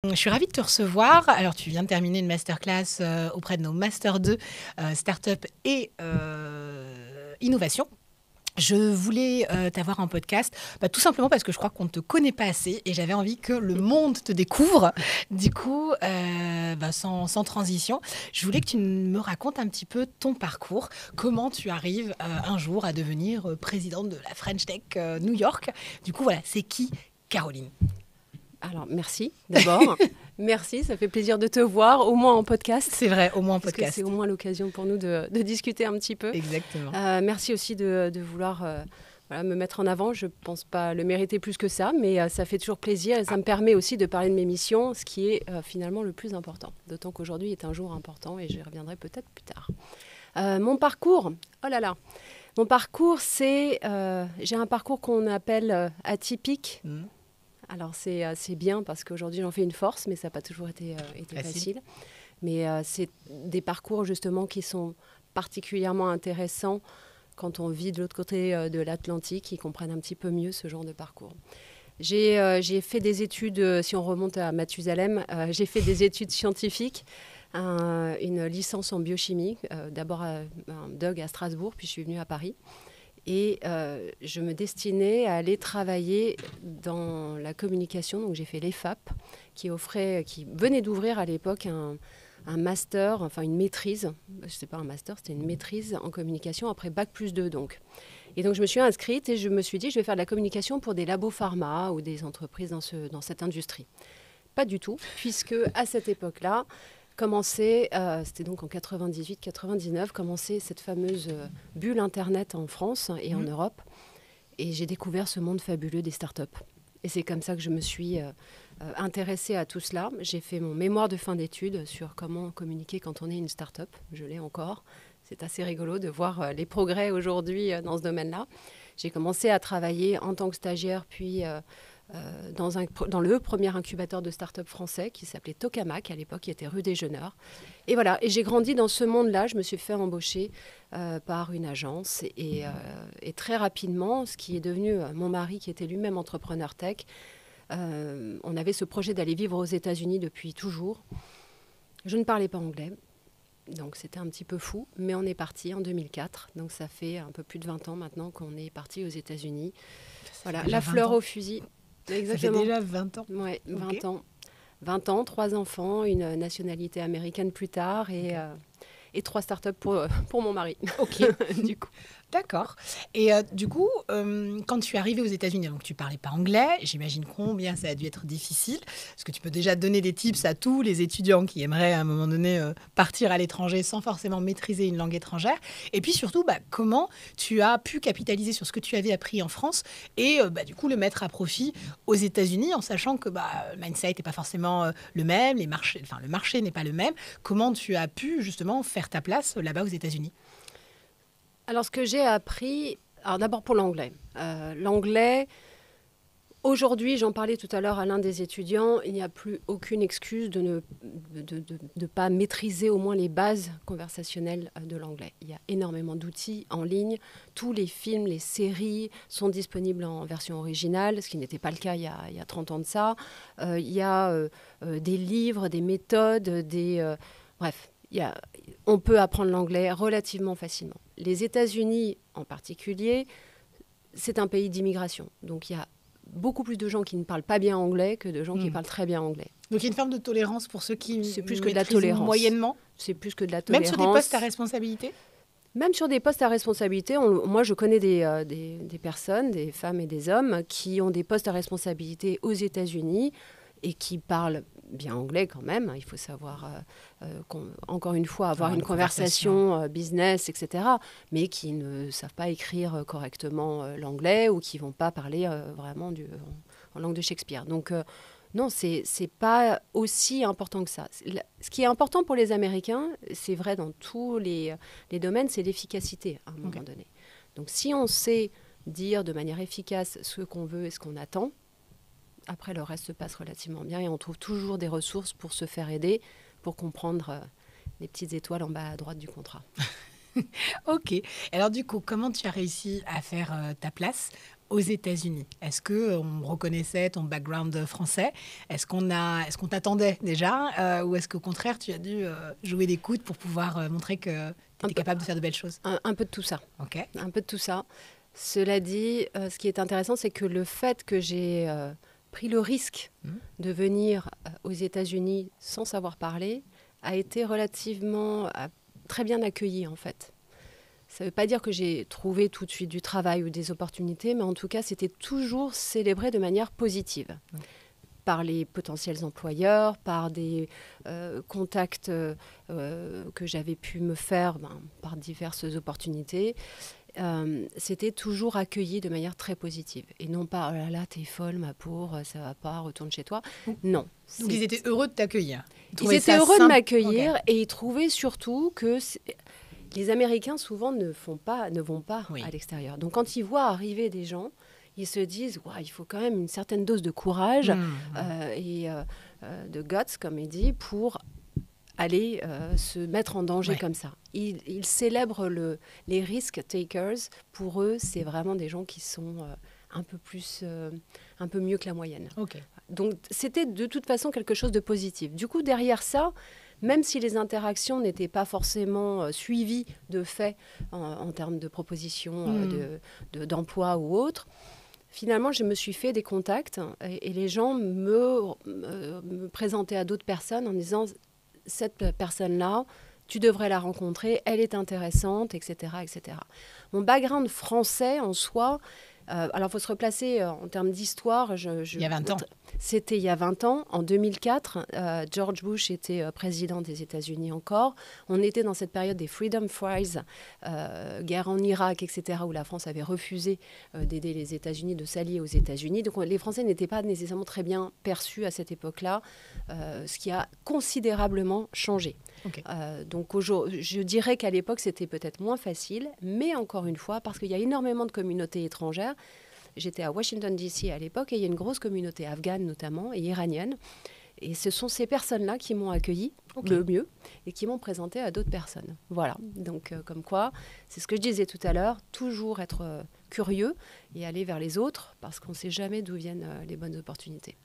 Je suis ravie de te recevoir. Alors, tu viens de terminer une masterclass auprès de nos Master 2 Startup et Innovation. Je voulais t'avoir en podcast, tout simplement parce que je crois qu'on ne te connaît pas assez et j'avais envie que le monde te découvre. Du coup, sans transition, je voulais que tu me racontes un petit peu ton parcours. Comment tu arrives un jour à devenir présidente de la French Tech New York. Du coup, voilà, c'est qui Caroline? Alors, merci d'abord. Merci, ça fait plaisir de te voir, au moins en podcast. C'est vrai, au moins en parce podcast. que c'est au moins l'occasion pour nous de discuter un petit peu. Exactement. Merci aussi de vouloir me mettre en avant. Je ne pense pas le mériter plus que ça, mais ça fait toujours plaisir et ça me permet aussi de parler de mes missions, ce qui est finalement le plus important. D'autant qu'aujourd'hui est un jour important et j'y reviendrai peut-être plus tard. Mon parcours, oh là là. Mon parcours, j'ai un parcours qu'on appelle atypique. Alors, c'est bien parce qu'aujourd'hui, j'en fais une force, mais ça n'a pas toujours été facile. Mais c'est des parcours, justement, qui sont particulièrement intéressants quand on vit de l'autre côté de l'Atlantique. Ils comprennent un petit peu mieux ce genre de parcours. J'ai fait des études, si on remonte à Mathusalem, j'ai fait des études scientifiques, une licence en biochimie, d'abord à DUG à Strasbourg, puis je suis venue à Paris. Et je me destinais à aller travailler dans la communication. Donc j'ai fait l'EFAP, qui venait d'ouvrir à l'époque un master, enfin une maîtrise. Je sais pas un master, c'était une maîtrise en communication après Bac+2 donc. Et donc je me suis inscrite et je me suis dit je vais faire de la communication pour des labos pharma ou des entreprises dans cette industrie. Pas du tout, puisque à cette époque-là, c'était donc en 98-99, commençait cette fameuse bulle Internet en France et en Europe. Et j'ai découvert ce monde fabuleux des startups. Et c'est comme ça que je me suis intéressée à tout cela. J'ai fait mon mémoire de fin d'études sur comment communiquer quand on est une startup. Je l'ai encore. C'est assez rigolo de voir les progrès aujourd'hui dans ce domaine-là. J'ai commencé à travailler en tant que stagiaire, puis dans le premier incubateur de start-up français qui s'appelait Tokamak à l'époque, qui était rue des Jeuneurs. Et voilà, et j'ai grandi dans ce monde-là. Je me suis fait embaucher par une agence et très rapidement, ce qui est devenu mon mari qui était lui-même entrepreneur tech, on avait ce projet d'aller vivre aux États-Unis depuis toujours. Je ne parlais pas anglais. Donc c'était un petit peu fou, mais on est parti en 2004. Donc ça fait un peu plus de 20 ans maintenant qu'on est parti aux États-Unis. Voilà, la fleur au fusil. Exactement. Ça fait déjà 20 ans. Oui, 20 ans. 20 ans, 3 enfants, une nationalité américaine plus tard et 3 startups pour mon mari. Ok, du coup. D'accord. Et du coup, quand tu es arrivée aux États-Unis, donc tu parlais pas anglais, j'imagine combien ça a dû être difficile. Est-ce que tu peux déjà donner des tips à tous les étudiants qui aimeraient à un moment donné partir à l'étranger sans forcément maîtriser une langue étrangère? Et puis surtout, comment tu as pu capitaliser sur ce que tu avais appris en France et du coup le mettre à profit aux États-Unis en sachant que le mindset n'est pas forcément le même, le marché n'est pas le même. Comment tu as pu justement faire ta place là-bas aux États-Unis? Alors, ce que j'ai appris, alors d'abord pour l'anglais. L'anglais, aujourd'hui, j'en parlais tout à l'heure à l'un des étudiants, il n'y a plus aucune excuse de ne pas maîtriser au moins les bases conversationnelles de l'anglais. Il y a énormément d'outils en ligne. Tous les films, les séries sont disponibles en version originale, ce qui n'était pas le cas il y a 30 ans de ça. Il y a des livres, des méthodes, bref. On peut apprendre l'anglais relativement facilement. Les États-Unis en particulier, c'est un pays d'immigration. Donc il y a beaucoup plus de gens qui ne parlent pas bien anglais que de gens qui parlent très bien anglais. Donc il y a une forme de tolérance pour ceux qui c'est plus que de la tolérance. Moyennement. C'est plus que de la tolérance. Même sur des postes à responsabilité? Même sur des postes à responsabilité, moi je connais des personnes, des femmes et des hommes qui ont des postes à responsabilité aux États-Unis et qui parlent bien anglais quand même. Il faut savoir, encore une fois, avoir une conversation business, etc. Mais qui ne savent pas écrire correctement l'anglais ou qui ne vont pas parler vraiment en langue de Shakespeare. Donc non, c'est pas aussi important que ça. Ce qui est important pour les Américains, c'est vrai dans tous les domaines, c'est l'efficacité à un moment donné. Donc si on sait dire de manière efficace ce qu'on veut et ce qu'on attend, après, le reste se passe relativement bien et on trouve toujours des ressources pour se faire aider, pour comprendre les petites étoiles en bas à droite du contrat. Ok. Alors du coup, comment tu as réussi à faire ta place aux États-Unis. Est-ce qu'on reconnaissait ton background français? Est-ce qu'on t'attendait déjà? Ou est-ce qu'au contraire, tu as dû jouer des coudes pour pouvoir montrer que tu étais capable de faire de belles choses? Un peu de tout ça. Ok. Un peu de tout ça. Cela dit, ce qui est intéressant, c'est que le fait que j'ai pris le risque de venir aux États-Unis sans savoir parler a été relativement très bien accueilli en fait. Ça ne veut pas dire que j'ai trouvé tout de suite du travail ou des opportunités, mais en tout cas, c'était toujours célébré de manière positive. Par les potentiels employeurs, par des contacts que j'avais pu me faire par diverses opportunités. C'était toujours accueilli de manière très positive. Et non pas, oh là là, t'es folle, ma pauvre, ça va pas, retourne chez toi. Non. Donc ils étaient heureux de t'accueillir. Ils étaient heureux de m'accueillir et ils trouvaient surtout que les Américains souvent ne vont pas à l'extérieur. Donc quand ils voient arriver des gens, ils se disent il faut quand même une certaine dose de courage et de guts, comme il dit, pour aller se mettre en danger comme ça. Ils célèbrent les risk takers. Pour eux, c'est vraiment des gens qui sont un peu mieux que la moyenne. Okay. Donc c'était de toute façon quelque chose de positif. Du coup, derrière ça, même si les interactions n'étaient pas forcément suivies de fait en termes de propositions d'emploi ou autre, finalement, je me suis fait des contacts et les gens me présentaient à d'autres personnes en disant « cette personne-là, tu devrais la rencontrer, elle est intéressante, etc. etc. » Mon background français en soi, alors il faut se replacer en termes d'histoire. Il y a 20 ans. C'était il y a 20 ans. En 2004, George Bush était président des États-Unis encore. On était dans cette période des Freedom Fries, guerre en Irak, etc., où la France avait refusé d'aider les États-Unis, de s'allier aux États-Unis. Donc les Français n'étaient pas nécessairement très bien perçus à cette époque-là, ce qui a considérablement changé. Okay. Donc je dirais qu'à l'époque, c'était peut-être moins facile, mais encore une fois, parce qu'il y a énormément de communautés étrangères. J'étais à Washington, D.C. à l'époque, et il y a une grosse communauté afghane notamment, et iranienne. Et ce sont ces personnes-là qui m'ont accueilli le mieux et qui m'ont présenté à d'autres personnes. Voilà, donc comme quoi, c'est ce que je disais tout à l'heure, toujours être curieux et aller vers les autres, parce qu'on ne sait jamais d'où viennent les bonnes opportunités.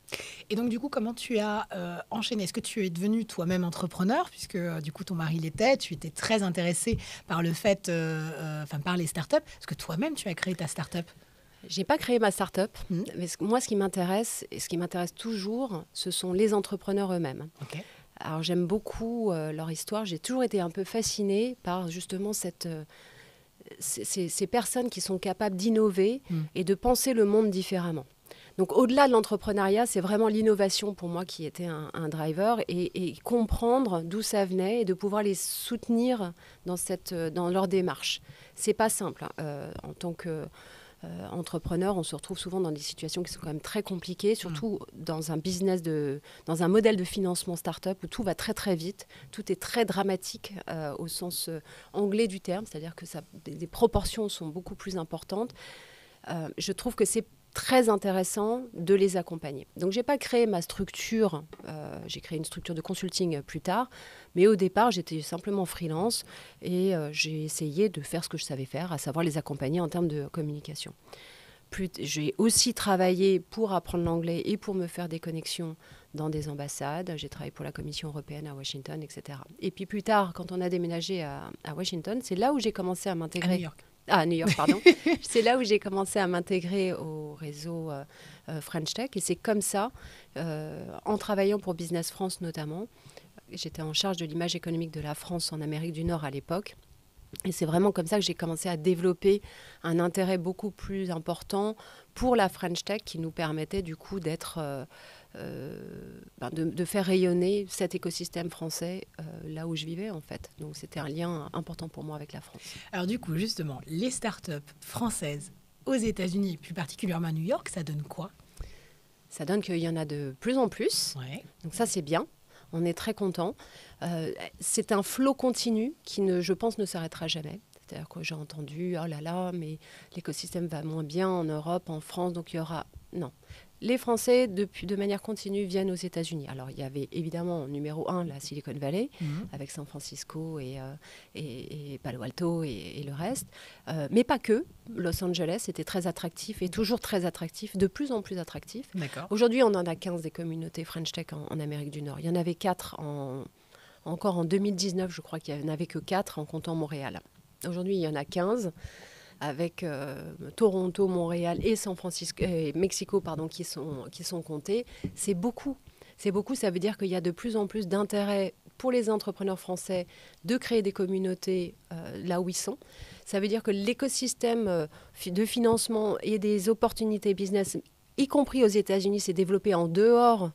Et donc du coup, comment tu as enchaîné? Est-ce que tu es devenue toi-même entrepreneur, puisque du coup ton mari l'était, tu étais très intéressée par le fait, par les startups. Est-ce que toi-même tu as créé ta startup? Je n'ai pas créé ma start-up, mais moi, ce qui m'intéresse, et ce qui m'intéresse toujours, ce sont les entrepreneurs eux-mêmes. Okay. Alors, j'aime beaucoup leur histoire. J'ai toujours été un peu fascinée par justement ces personnes qui sont capables d'innover et de penser le monde différemment. Donc, au-delà de l'entrepreneuriat, c'est vraiment l'innovation pour moi qui était un driver et comprendre d'où ça venait et de pouvoir les soutenir dans leur démarche. C'est pas simple. En tant que entrepreneur, on se retrouve souvent dans des situations qui sont quand même très compliquées, surtout dans un dans un modèle de financement start-up où tout va très très vite, tout est très dramatique au sens anglais du terme, c'est-à-dire que les proportions sont beaucoup plus importantes. Je trouve que c'est très intéressant de les accompagner. Donc, je n'ai pas créé ma structure, j'ai créé une structure de consulting plus tard, mais au départ, j'étais simplement freelance et j'ai essayé de faire ce que je savais faire, à savoir les accompagner en termes de communication. J'ai aussi travaillé pour apprendre l'anglais et pour me faire des connexions dans des ambassades. J'ai travaillé pour la Commission européenne à Washington, etc. Et puis plus tard, quand on a déménagé à Washington, c'est là où j'ai commencé à m'intégrer. À New York. Ah, New York, pardon. C'est là où j'ai commencé à m'intégrer au réseau French Tech. Et c'est comme ça, en travaillant pour Business France notamment, j'étais en charge de l'image économique de la France en Amérique du Nord à l'époque. Et c'est vraiment comme ça que j'ai commencé à développer un intérêt beaucoup plus important pour la French Tech qui nous permettait du coup d'être... de faire rayonner cet écosystème français là où je vivais en fait. Donc c'était un lien important pour moi avec la France. Alors du coup justement, les startups françaises aux États-Unis, plus particulièrement à New York, ça donne quoi? Ça donne qu'il y en a de plus en plus. Ouais. Donc ça c'est bien. On est très content. C'est un flot continu qui, je pense, ne s'arrêtera jamais. C'est-à-dire que j'ai entendu, oh là là, mais l'écosystème va moins bien en Europe, en France, donc il y aura... Non. Les Français, de manière continue, viennent aux États-Unis. Alors, il y avait évidemment, numéro 1, la Silicon Valley, avec San Francisco et Palo Alto et le reste. Mais pas que. Los Angeles était très attractif et toujours très attractif, de plus en plus attractif. Aujourd'hui, on en a 15 des communautés French Tech en Amérique du Nord. Il y en avait 4 encore en 2019, je crois qu'il n'y en avait que 4 en comptant Montréal. Aujourd'hui, il y en a 15. Avec Toronto, Montréal et San Francisco, Mexico qui sont comptés. C'est beaucoup. C'est beaucoup, ça veut dire qu'il y a de plus en plus d'intérêt pour les entrepreneurs français de créer des communautés là où ils sont. Ça veut dire que l'écosystème de financement et des opportunités business, y compris aux États-Unis, s'est développé en dehors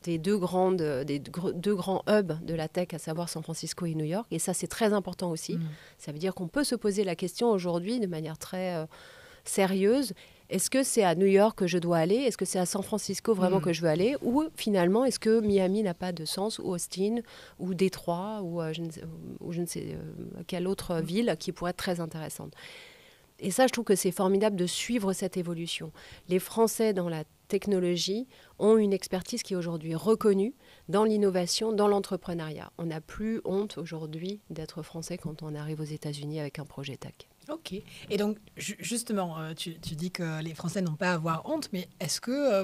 des deux grands hubs de la tech, à savoir San Francisco et New York. Et ça, c'est très important aussi. Ça veut dire qu'on peut se poser la question aujourd'hui de manière très sérieuse. Est-ce que c'est à New York que je dois aller? Est-ce que c'est à San Francisco vraiment que je veux aller? Ou finalement, est-ce que Miami n'a pas de sens? Ou Austin? Ou Détroit? Ou je ne sais quelle autre ville qui pourrait être très intéressante? Et ça, je trouve que c'est formidable de suivre cette évolution. Les Français dans la technologie ont une expertise qui est aujourd'hui reconnue dans l'innovation, dans l'entrepreneuriat. On n'a plus honte aujourd'hui d'être français quand on arrive aux États-Unis avec un projet tech. Ok. Et donc, justement, tu dis que les Français n'ont pas à avoir honte, mais est-ce que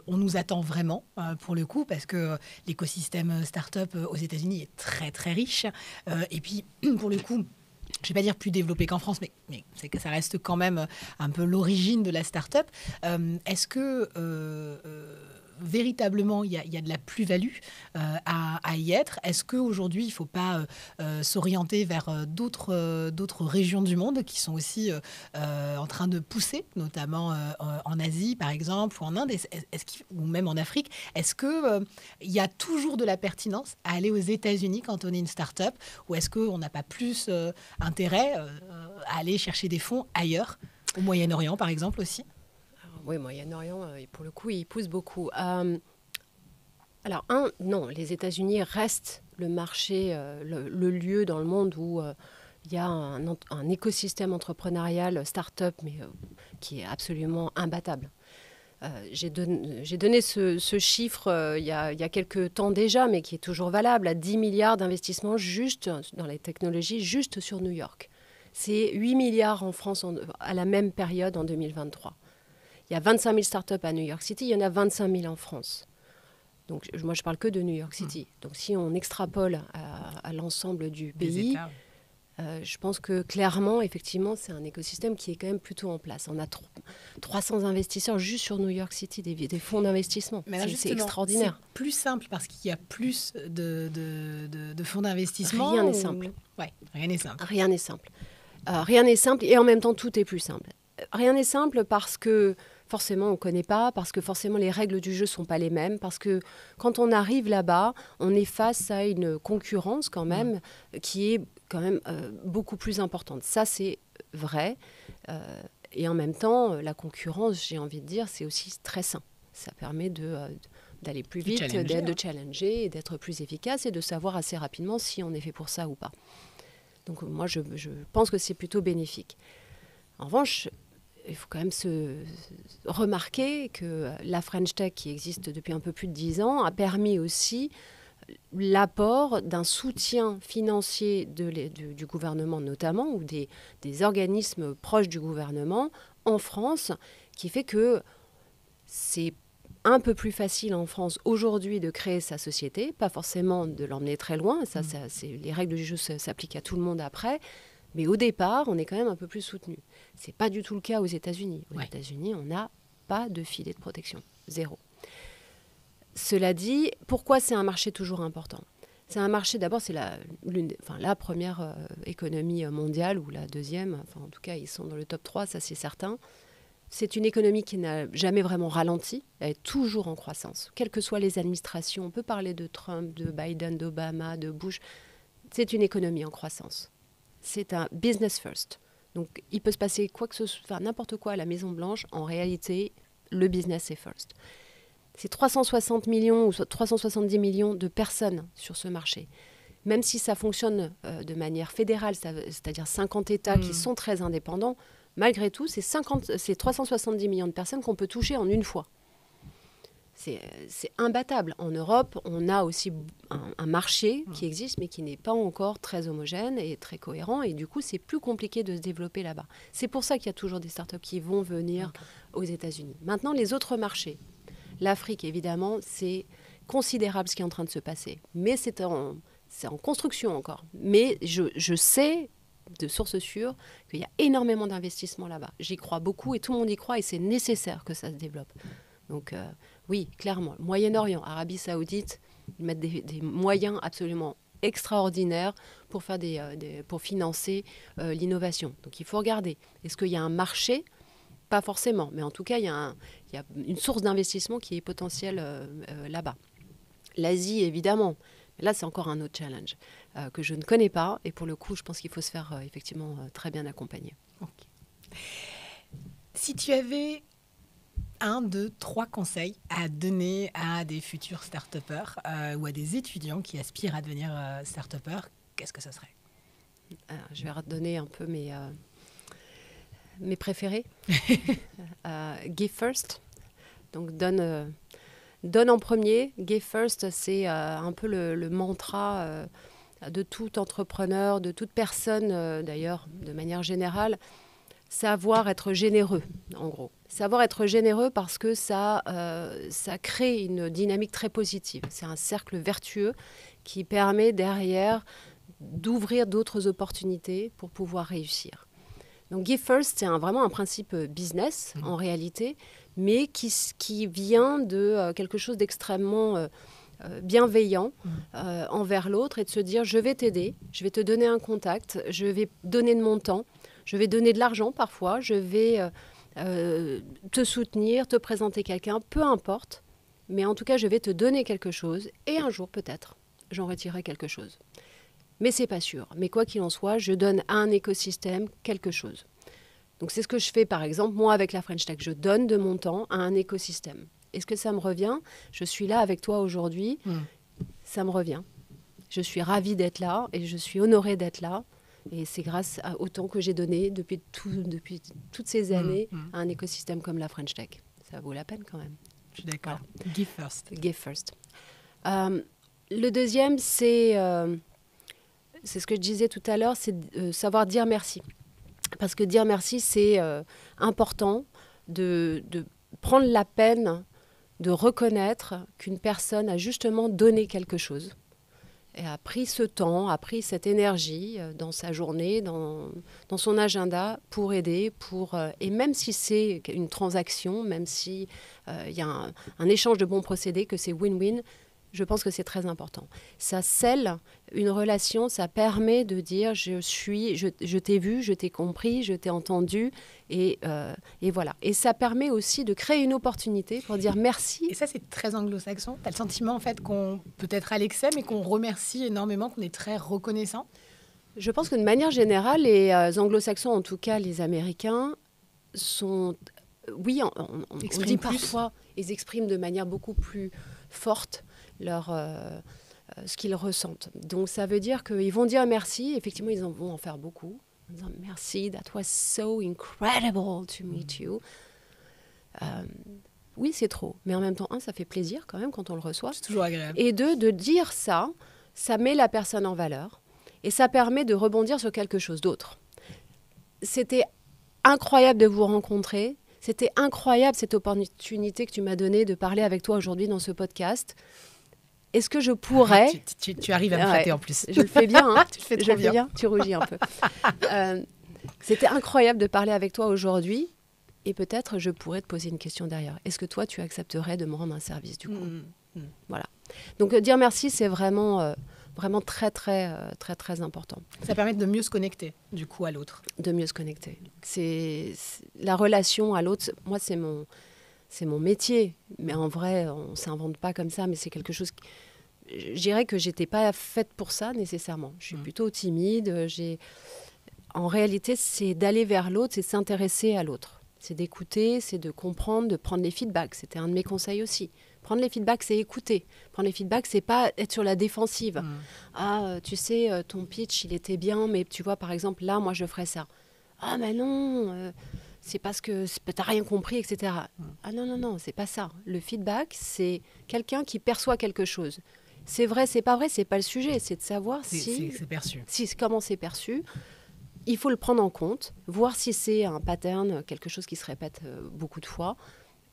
on nous attend vraiment pour le coup? Parce que l'écosystème start-up aux États-Unis est très, très riche. Et puis, pour le coup, je ne vais pas dire plus développé qu'en France, mais c'est que ça reste quand même un peu l'origine de la start-up. Est-ce que véritablement il y a de la plus-value à y être? Est-ce qu'aujourd'hui il ne faut pas s'orienter vers d'autres régions du monde qui sont aussi en train de pousser, notamment en Asie par exemple, ou en Inde, ou même en Afrique? Est-ce qu'il y a toujours de la pertinence à aller aux États-Unis quand on est une start-up, ou est-ce qu'on n'a pas plus intérêt à aller chercher des fonds ailleurs, au Moyen-Orient par exemple aussi? Oui, Moyen-Orient, pour le coup, il pousse beaucoup. Alors, non, les États-Unis restent le marché, le lieu dans le monde où il y a un écosystème entrepreneurial, start-up, mais qui est absolument imbattable. J'ai donné ce chiffre il y a quelques temps déjà, mais qui est toujours valable, à 10 milliards d'investissements juste dans les technologies, juste sur New York. C'est 8 milliards en France à la même période en 2023. Il y a 25 000 startups à New York City, il y en a 25 000 en France. Donc, moi, je ne parle que de New York City. Donc, si on extrapole à l'ensemble du pays, je pense que clairement, effectivement, c'est un écosystème qui est quand même plutôt en place. On a 300 investisseurs juste sur New York City, des fonds d'investissement. C'est extraordinaire. C'est plus simple parce qu'il y a plus de fonds d'investissement. Rien n'est simple. Ouais, rien n'est simple. Rien n'est simple. Rien n'est simple et en même temps, tout est plus simple. Rien n'est simple parce que forcément on ne connaît pas, parce que forcément les règles du jeu ne sont pas les mêmes, parce que quand on arrive là-bas, on est face à une concurrence quand même qui est quand même beaucoup plus importante. Ça, c'est vrai. Et en même temps, la concurrence, j'ai envie de dire, c'est aussi très sain. Ça permet d'aller plus vite, de challenger, et d'être plus efficace et de savoir assez rapidement si on est fait pour ça ou pas. Donc moi, je pense que c'est plutôt bénéfique. En revanche, il faut quand même se remarquer que la French Tech, qui existe depuis un peu plus de 10 ans, a permis aussi l'apport d'un soutien financier du gouvernement notamment, ou des organismes proches du gouvernement en France, qui fait que c'est un peu plus facile en France aujourd'hui de créer sa société, pas forcément de l'emmener très loin, les règles du jeu s'appliquent à tout le monde après, mais au départ, on est quand même un peu plus soutenu. Ce n'est pas du tout le cas aux États-Unis. Aux États-Unis, on n'a pas de filet de protection. Zéro. Cela dit, pourquoi c'est un marché toujours important? C'est un marché, d'abord, c'est la première économie mondiale, ou la deuxième. En tout cas, ils sont dans le top 3, ça c'est certain. C'est une économie qui n'a jamais vraiment ralenti. Elle est toujours en croissance. Quelles que soient les administrations, on peut parler de Trump, de Biden, d'Obama, de Bush. C'est une économie en croissance. C'est un business first. Donc, il peut se passer n'importe quoi à la Maison-Blanche. En réalité, le business est first. C'est 360 millions ou 370 millions de personnes sur ce marché. Même si ça fonctionne de manière fédérale, c'est-à-dire 50 États qui sont très indépendants, malgré tout, c'est 370 millions de personnes qu'on peut toucher en une fois. C'est imbattable. En Europe, on a aussi un marché qui existe, mais qui n'est pas encore très homogène et très cohérent. Et du coup, c'est plus compliqué de se développer là-bas. C'est pour ça qu'il y a toujours des startups qui vont venir aux États-Unis. Maintenant, les autres marchés. L'Afrique, évidemment, c'est considérable ce qui est en train de se passer. Mais c'est en construction encore. Mais je sais de sources sûres qu'il y a énormément d'investissements là-bas. J'y crois beaucoup et tout le monde y croit et c'est nécessaire que ça se développe. Donc oui, clairement, Moyen-Orient, Arabie Saoudite, ils mettent des moyens absolument extraordinaires pour financer l'innovation. Donc il faut regarder. Est-ce qu'il y a un marché ? Pas forcément, mais en tout cas, il y a une source d'investissement qui est potentielle là-bas. L'Asie, évidemment. Mais là, c'est encore un autre challenge que je ne connais pas. Et pour le coup, je pense qu'il faut se faire effectivement très bien accompagner. Okay. Si tu avais 1, 2, 3 conseils à donner à des futurs start-upers ou à des étudiants qui aspirent à devenir start-upers, qu'est-ce que ça serait ? Je vais redonner un peu mes préférés. Give first. Donc, donne en premier. Give first, c'est un peu le mantra de tout entrepreneur, de toute personne, d'ailleurs, de manière générale. Savoir être généreux, en gros. Savoir être généreux parce que ça crée une dynamique très positive. C'est un cercle vertueux qui permet derrière d'ouvrir d'autres opportunités pour pouvoir réussir. Donc Give First, c'est vraiment un principe business en réalité, mais qui vient de quelque chose d'extrêmement bienveillant envers l'autre et de se dire je vais t'aider, je vais te donner un contact, je vais donner de mon temps, je vais donner de l'argent parfois, je vais te soutenir, te présenter quelqu'un, peu importe, mais en tout cas je vais te donner quelque chose et un jour peut-être j'en retirerai quelque chose. Mais c'est pas sûr. Mais quoi qu'il en soit, je donne à un écosystème quelque chose. Donc c'est ce que je fais par exemple, moi avec la French Tech. Je donne de mon temps à un écosystème. Est-ce que ça me revient ? Je suis là avec toi aujourd'hui. Ça me revient. Je suis ravie d'être là et je suis honorée d'être là. Et c'est grâce au temps que j'ai donné depuis toutes ces années à un écosystème comme la French Tech. Ça vaut la peine quand même. Je suis d'accord. Voilà. Give first. Give first. Le deuxième, c'est ce que je disais tout à l'heure, c'est savoir dire merci. Parce que dire merci, c'est important de prendre la peine de reconnaître qu'une personne a justement donné quelque chose et a pris ce temps, a pris cette énergie dans sa journée, dans son agenda pour aider, et même si c'est une transaction, même s'il y a un échange de bons procédés, que c'est win-win, je pense que c'est très important. Ça scelle une relation, ça permet de dire je t'ai vu, je t'ai compris, je t'ai entendu et voilà. Et ça permet aussi de créer une opportunité pour dire merci. Et ça, c'est très anglo-saxon. Tu as le sentiment en fait qu'on peut être à l'excès, mais qu'on remercie énormément, qu'on est très reconnaissant. Je pense que de manière générale, les anglo-saxons, en tout cas les Américains, sont... Oui, on dit parfois, ils expriment de manière beaucoup plus forte ce qu'ils ressentent. Donc ça veut dire qu'ils vont dire merci, effectivement ils vont en faire beaucoup, en disant merci, that was so incredible to meet you. Oui, c'est trop, mais en même temps, ça fait plaisir quand même quand on le reçoit. C'est toujours agréable. Et de dire ça met la personne en valeur et ça permet de rebondir sur quelque chose d'autre. C'était incroyable de vous rencontrer. C'était incroyable cette opportunité que tu m'as donnée de parler avec toi aujourd'hui dans ce podcast. Est-ce que je pourrais... Tu arrives à me flatter en plus. Je le fais bien, hein. Tu le fais trop bien. Tu rougis un peu. C'était incroyable de parler avec toi aujourd'hui. Et peut-être je pourrais te poser une question derrière. Est-ce que toi, tu accepterais de me rendre un service du coup ? Voilà. Donc dire merci, c'est vraiment très, très, très, très important. Ça permet de mieux se connecter, du coup, à l'autre. De mieux se connecter. C'est la relation à l'autre. Moi, c'est mon métier. Mais en vrai, on ne s'invente pas comme ça. Mais c'est quelque chose... Je dirais que je n'étais pas faite pour ça, nécessairement. Je suis plutôt timide. En réalité, c'est d'aller vers l'autre, c'est s'intéresser à l'autre. C'est d'écouter, c'est de comprendre, de prendre les feedbacks. C'était un de mes conseils aussi. Prendre les feedbacks, c'est écouter. Prendre les feedbacks, c'est pas être sur la défensive. Tu sais, ton pitch, il était bien, mais tu vois, par exemple, là, moi, je ferais ça. Ah, mais non, c'est parce que tu n'as rien compris, etc. Ah non, non, non, c'est pas ça. Le feedback, c'est quelqu'un qui perçoit quelque chose. C'est vrai, c'est pas vrai, c'est pas le sujet. C'est de savoir c'est perçu. Comment c'est perçu. Il faut le prendre en compte, voir si c'est un pattern, quelque chose qui se répète beaucoup de fois,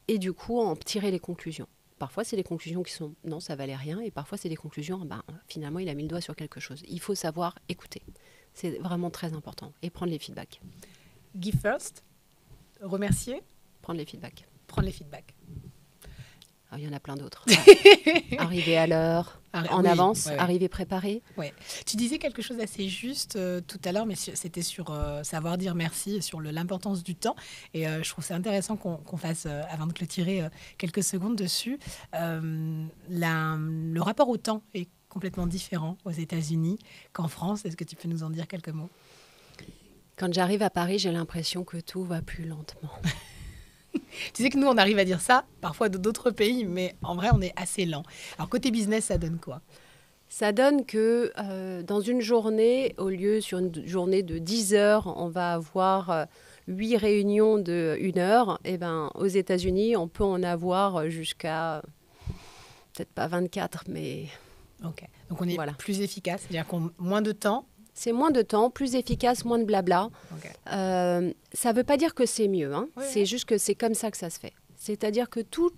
et du coup, en tirer les conclusions. Parfois, c'est des conclusions qui sont non, ça valait rien, et parfois, c'est des conclusions, finalement, il a mis le doigt sur quelque chose. Il faut savoir écouter. C'est vraiment très important. Et prendre les feedbacks. Give first, remercier. Prendre les feedbacks. Prendre les feedbacks. Alors, il y en a plein d'autres. Arriver à l'heure, en avance, arriver préparé. Ouais. Tu disais quelque chose d'assez juste tout à l'heure, mais c'était sur savoir dire merci et sur l'importance du temps. Et je trouve c'est intéressant qu'on fasse, avant de clôturer, quelques secondes dessus. Le rapport au temps est complètement différent aux États-Unis qu'en France. Est-ce que tu peux nous en dire quelques mots ? Quand j'arrive à Paris, j'ai l'impression que tout va plus lentement. Tu sais que nous, on arrive à dire ça, parfois d'autres pays, mais en vrai, on est assez lent. Alors, côté business, ça donne quoi ? Ça donne que dans une journée, au lieu sur une journée de 10 heures, on va avoir 8 réunions de 1 heure. Et ben, aux États-Unis, on peut en avoir jusqu'à, peut-être pas 24, mais... Ok, donc on est plus efficace, c'est-à-dire qu'on a moins de temps. C'est moins de temps, plus efficace, moins de blabla. Okay. Ça ne veut pas dire que c'est mieux, hein. Oui, c'est juste que c'est comme ça que ça se fait. C'est-à-dire que toute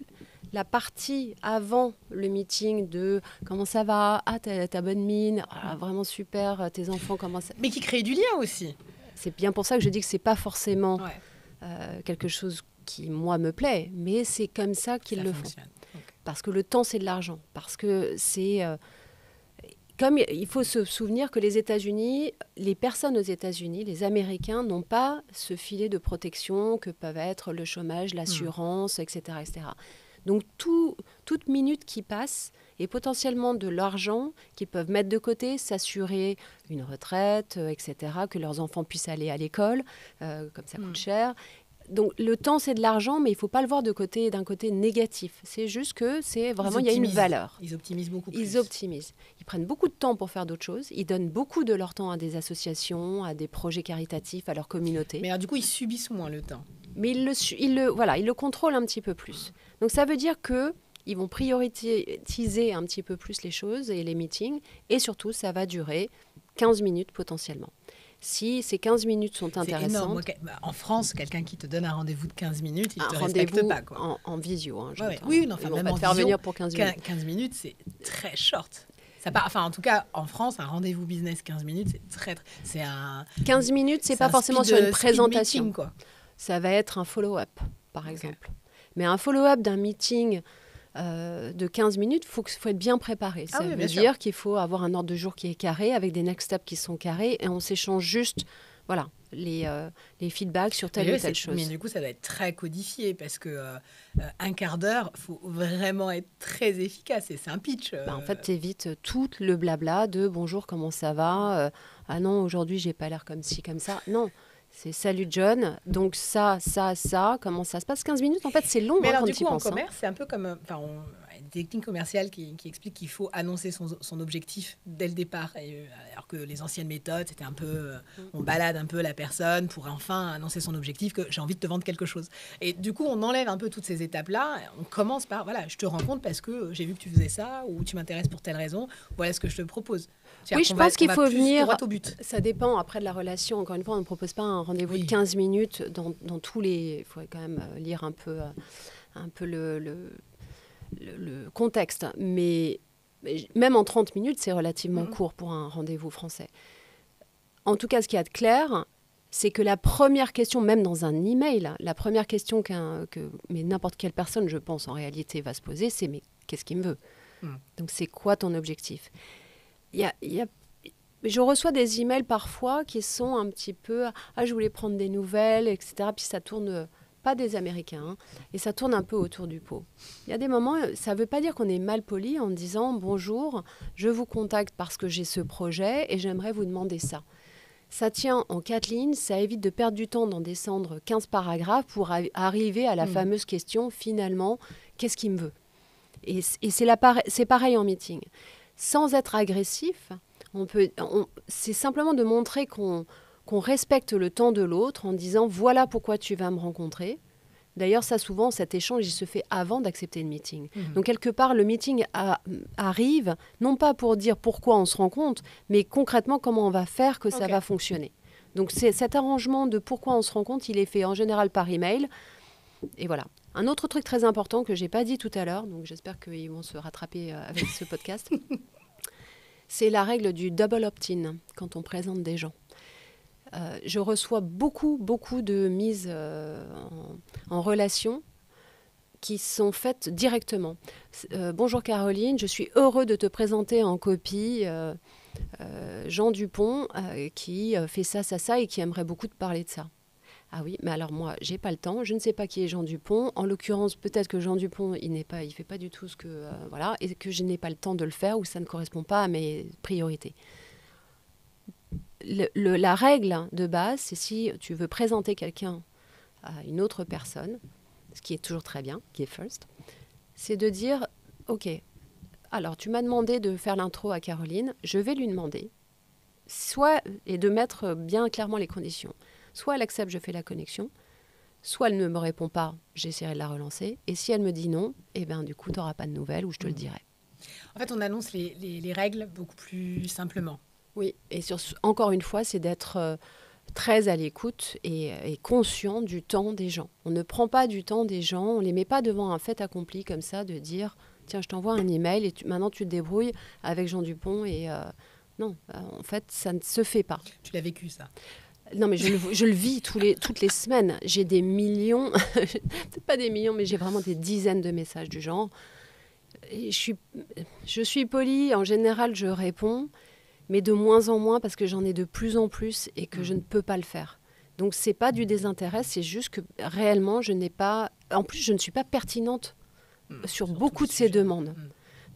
la partie avant le meeting de comment ça va, ta bonne mine, vraiment super, tes enfants, comment ça... Mais qui crée du lien aussi. C'est bien pour ça que je dis que ce n'est pas forcément quelque chose qui, moi, me plaît, mais c'est comme ça qu'ils le font. Okay. Parce que le temps, c'est de l'argent. Parce que c'est... Comme il faut se souvenir que les États-Unis, les personnes aux États-Unis, les Américains n'ont pas ce filet de protection que peuvent être le chômage, l'assurance, etc., etc. Donc toute minute qui passe est potentiellement de l'argent qu'ils peuvent mettre de côté, s'assurer une retraite, etc., que leurs enfants puissent aller à l'école, comme ça coûte cher. Donc le temps, c'est de l'argent, mais il ne faut pas le voir d'un côté négatif. C'est juste que c'est vraiment, il y a une valeur. Ils optimisent beaucoup plus. Ils optimisent. Ils prennent beaucoup de temps pour faire d'autres choses. Ils donnent beaucoup de leur temps à des associations, à des projets caritatifs, à leur communauté. Mais alors du coup, ils subissent moins le temps. Mais ils le contrôlent un petit peu plus. Donc ça veut dire qu'ils vont prioriser un petit peu plus les choses et les meetings. Et surtout, ça va durer 15 minutes potentiellement. Si ces 15 minutes sont intéressantes... C'est énorme. En France, quelqu'un qui te donne un rendez-vous de 15 minutes, il ne te respecte pas. Quoi. En visio. Hein, oui, non, enfin, ils vont même pas en te faire visio, venir pour 15 minutes. 15 minutes, c'est très short. En tout cas, en France, un rendez-vous business 15 minutes, c'est un... 15 minutes, c'est pas forcément sur une présentation. Meeting, quoi. Ça va être un follow-up, par exemple. Mais un follow-up d'un meeting... de 15 minutes, il faut être bien préparé. Ça veut dire qu'il faut avoir un ordre de jour qui est carré, avec des next steps qui sont carrés, et on s'échange juste les feedbacks sur telle ou telle chose. Mais du coup, ça doit être très codifié, parce que un quart d'heure, il faut vraiment être très efficace, et c'est un pitch. En fait, tu évites tout le blabla de « bonjour, comment ça va Ah non, aujourd'hui, j'ai pas l'air comme ci, comme ça ». Non. C'est salut John, donc ça, comment ça se passe 15 minutes, en fait, c'est long. Mais alors, quand du coup, en penses, commerce, c'est un peu comme des techniques commerciales qui expliquent qu'il faut annoncer son objectif dès le départ. Alors que les anciennes méthodes, c'était un peu, on balade un peu la personne pour enfin annoncer son objectif, que j'ai envie de te vendre quelque chose. Et du coup, on enlève un peu toutes ces étapes-là. On commence par, voilà, je te rencontre parce que j'ai vu que tu faisais ça, ou tu m'intéresses pour telle raison, voilà ce que je te propose. Oui, je pense qu'il faut venir droit au but. Ça dépend après de la relation. Encore une fois, on ne propose pas un rendez-vous de 15 minutes dans tous les... Il faut quand même lire un peu le contexte. Mais même en 30 minutes, c'est relativement court pour un rendez-vous français. En tout cas, ce qu'il y a de clair, c'est que la première question, même dans un email, la première question mais n'importe quelle personne, je pense, en réalité, va se poser, c'est « mais qu'est-ce qu'il me veut ?» Donc, c'est quoi ton objectif ? Je reçois des emails parfois qui sont un petit peu « ah, je voulais prendre des nouvelles, etc. » Puis ça tourne, pas des Américains, hein, et ça tourne un peu autour du pot. Il y a des moments, ça ne veut pas dire qu'on est mal poli en disant « bonjour, je vous contacte parce que j'ai ce projet et j'aimerais vous demander ça ». Ça tient en 4 lignes, ça évite de perdre du temps d'en descendre 15 paragraphes pour arriver à la fameuse question, finalement, qu'est-ce qu'il me veut ? Et c'est pareil en meeting. Sans être agressif, c'est simplement de montrer qu'on qu'on respecte le temps de l'autre en disant voilà pourquoi tu vas me rencontrer. D'ailleurs, ça souvent, cet échange, il se fait avant d'accepter le meeting. Donc, quelque part, le meeting arrive, non pas pour dire pourquoi on se rencontre, mais concrètement, comment on va faire que ça va fonctionner. Donc, cet arrangement de pourquoi on se rencontre, il est fait en général par email. Et voilà. Un autre truc très important que je n'ai pas dit tout à l'heure, donc j'espère qu'ils vont se rattraper avec ce podcast, c'est la règle du double opt-in quand on présente des gens. Je reçois beaucoup de mises en relation qui sont faites directement. Bonjour Caroline, je suis heureux de te présenter en copie Jean Dupont qui fait ça et qui aimerait beaucoup te parler de ça. Ah oui, mais alors moi, j'ai pas le temps, je ne sais pas qui est Jean Dupont. En l'occurrence, peut-être que Jean Dupont, il fait pas du tout ce que... voilà, et que je n'ai pas le temps de le faire ou ça ne correspond pas à mes priorités. La règle de base, c'est si tu veux présenter quelqu'un à une autre personne, ce qui est toujours très bien, qui est first, c'est de dire, ok, alors tu m'as demandé de faire l'intro à Caroline, je vais lui demander, et de mettre bien clairement les conditions. Soit elle accepte, je fais la connexion, soit elle ne me répond pas, j'essaierai de la relancer, et si elle me dit non, eh ben, du coup, tu n'auras pas de nouvelles ou je te le dirai. En fait, on annonce les règles beaucoup plus simplement. Oui, et encore une fois, c'est d'être très à l'écoute et conscient du temps des gens. On ne prend pas du temps des gens, on ne les met pas devant un fait accompli comme ça, de dire « Tiens, je t'envoie un email et maintenant tu te débrouilles avec Jean Dupont. » Et non, en fait, ça ne se fait pas. Tu l'as vécu, ça? Non, mais je le vis toutes les semaines. J'ai des millions, peut-être pas des millions, mais j'ai vraiment des dizaines de messages du genre. Et je suis polie, en général, je réponds. Mais de moins en moins parce que j'en ai de plus en plus et que je ne peux pas le faire. Donc, ce n'est pas du désintérêt, c'est juste que réellement, je n'ai pas... En plus, je ne suis pas pertinente sur beaucoup de ces demandes.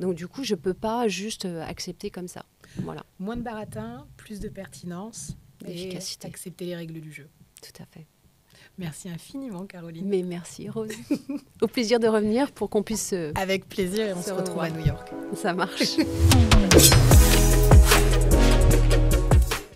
Donc, du coup, je ne peux pas juste accepter comme ça. Voilà. Moins de baratin, plus de pertinence et accepter les règles du jeu. Tout à fait. Merci infiniment, Caroline. Mais merci, Rose. Au plaisir de revenir pour qu'on puisse... Avec plaisir et on se retrouve à New York. Ça marche.